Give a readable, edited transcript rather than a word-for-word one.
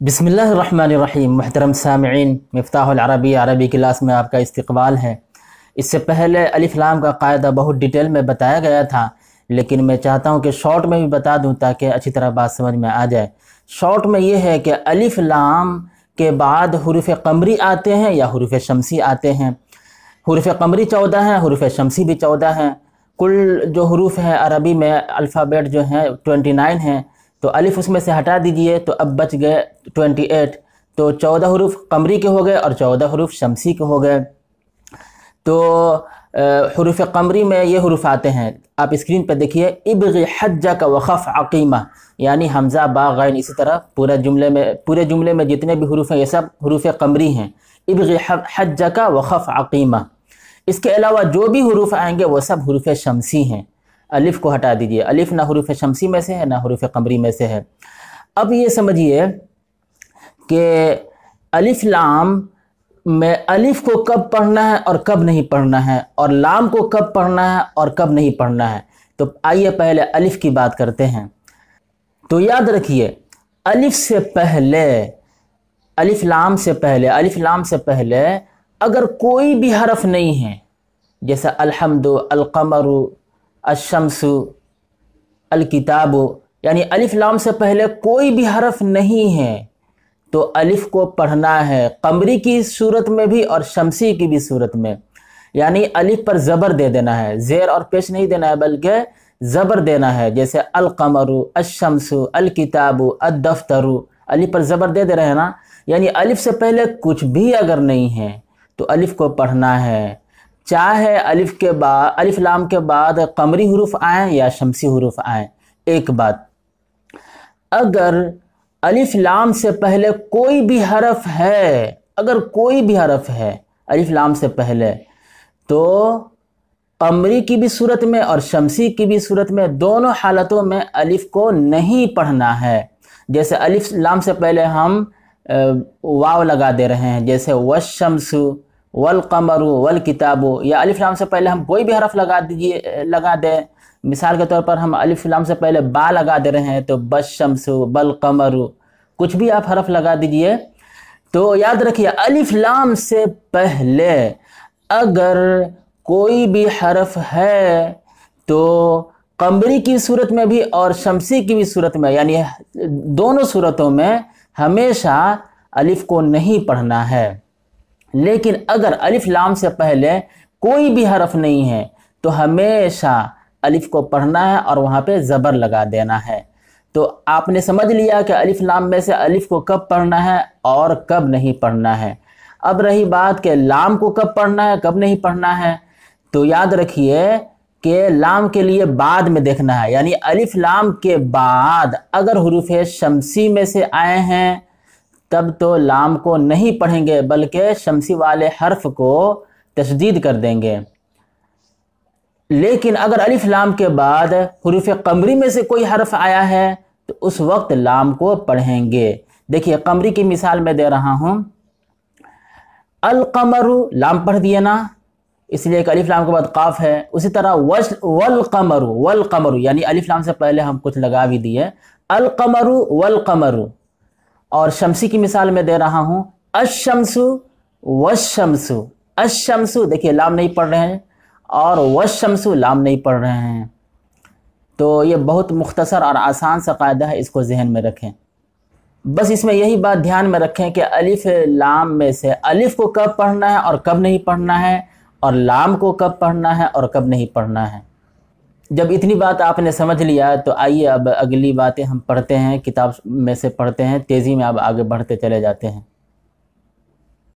बिस्मिल्लाहिर्रहमानिर्रहीम। मुहतरम सामिईन, मिफ्ताहुल अरबी अरबी क्लास में आपका इस्तकबाल है। इससे पहले अलिफ लाम का कायदा बहुत डिटेल में बताया गया था, लेकिन मैं चाहता हूं कि शॉर्ट में भी बता दूं ताकि अच्छी तरह बात समझ में आ जाए। शॉर्ट में ये है कि अलिफ लाम के बाद हुरूफ क़मरी आते हैं या हुरूफ शमसी आते हैं। हुरूफ क़मरी 14 हैं, हुरूफ शमसी भी 14 हैं। कुल जो हुरूफ हैं अरबी में अल्फ़ाबेट जो हैं 29 हैं, तो अलिफ उसमें से हटा दीजिए तो अब बच गए 28। तो 14 हुरूफ क़मरी के हो गए और 14 हुरूफ शमसी के हो गए। तो हुरूफ क़मरी में ये हुरूफ आते हैं, आप स्क्रीन पर देखिए, इब्ग़ि हज्जक वख़फ़ अक़ीमा, यानी हमज़ा बा गैन। इसी तरह पूरे जुमले में जितने भी हुरूफ हैं ये सब हुरूफ क़मरी हैं। इब्ग़ि हज्जक वख़फ़ अक़ीमा। इसके अलावा जो भी हुरूफ आएंगे वो सब हुरूफ शमसी हैं। अलिफ को हटा दीजिए, अलिफ ना हुरूफ शमसी में से है ना हुरूफ क़मरी में से है। अब ये समझिए कि अलिफ लाम में अलिफ को कब पढ़ना है और कब नहीं पढ़ना है, और लाम को कब पढ़ना है और कब नहीं पढ़ना है। तो आइए पहले अलिफ की बात करते हैं। तो याद रखिए, अलिफ से पहले, अलिफ लाम से पहले अगर कोई भी हरफ नहीं है, जैसे अलहम्दु, अलक़मरु, अशम्सु, अलकिताबु, यानी अलिफ लाम से पहले कोई भी हरफ नहीं है तो अलिफ को पढ़ना है, क़मरी की सूरत में भी और शमसी की भी सूरत में। यानी अलिफ पर ज़बर दे देना है, ज़ेर और पेश नहीं देना है बल्कि ज़बर देना है। जैसे अलक़मरु, अशम्सु, अलकिताबु, अद्दफ्तरु, अलिफ पर ज़बर दे रहे हैं ना। यानी अलिफ से पहले कुछ भी अगर नहीं है तो अलिफ को पढ़ना है, चाहे अलिफ लाम के बाद क़मरी हुरूफ आए या शमसी हुरूफ आए। एक बात, अगर अलिफ लाम से पहले कोई भी हरफ है, अगर कोई भी हरफ है अलिफ लाम से पहले, तो क़मरी की भी सूरत में और शमसी की भी सूरत में, दोनों हालतों में अलिफ को नहीं पढ़ना है। जैसे अलिफ लाम से पहले हम वाव लगा दे रहे हैं, जैसे वश्शम्सु, वल क़मरु, वल किताबु, या अलिफ लाम से पहले हम कोई भी हरफ लगा दें। मिसाल के तौर पर हम अलिफ लाम से पहले बा लगा दे रहे हैं तो बश्शम्सु, बल क़मरु, कुछ भी आप हरफ लगा दीजिए। तो याद रखिए, अलिफ लाम से पहले अगर कोई भी हरफ है तो क़मरी की सूरत में भी और शमसी की भी सूरत में, यानी दोनों सूरतों में हमेशा अलिफ को नहीं पढ़ना है। लेकिन अगर अलिफ लाम से पहले कोई भी हरफ नहीं है तो हमेशा अलिफ को पढ़ना है और वहाँ पे ज़बर लगा देना है। तो आपने समझ लिया कि अलिफ लाम में से अलिफ को कब पढ़ना है और कब नहीं पढ़ना है। अब रही बात कि लाम को कब पढ़ना है कब नहीं पढ़ना है, तो याद रखिए कि लाम के लिए बाद में देखना है। यानी अलिफ लाम के बाद अगर हुरूफ शमसी में से आए हैं तब तो लाम को नहीं पढ़ेंगे बल्कि शमसी वाले हर्फ को तशदीद कर देंगे। लेकिन अगर अलिफ लाम के बाद हुरूफ क़मरी में से कोई हर्फ आया है तो उस वक्त लाम को पढ़ेंगे। देखिए, क़मरी की मिसाल मैं दे रहा हूँ। अलक़मरु, लाम पढ़ दिए ना, इसलिए कि अलिफ लाम के बाद काफ है। उसी तरह वल क़मरु, यानी अलिफ लाम से पहले हम कुछ लगा भी दिए, अलक़मरु वल क़मरु। और शमसी की मिसाल में दे रहा हूँ, अशम्सु वश्शम्सु। अशम्सु देखिए लाम नहीं पढ़ रहे हैं और वश्शम्सु लाम नहीं पढ़ रहे हैं। तो ये बहुत मुख्तसर और आसान सा कायदा है, इसको जहन में रखें। बस इसमें यही बात ध्यान में रखें कि अलिफ लाम में से अलिफ को कब पढ़ना है और कब नहीं पढ़ना है, और लाम को कब पढ़ना है और कब नहीं पढ़ना है। जब इतनी बात आपने समझ लिया तो आइए अब अगली बातें हम पढ़ते हैं, किताब में से पढ़ते हैं, तेज़ी में अब आगे बढ़ते चले जाते हैं।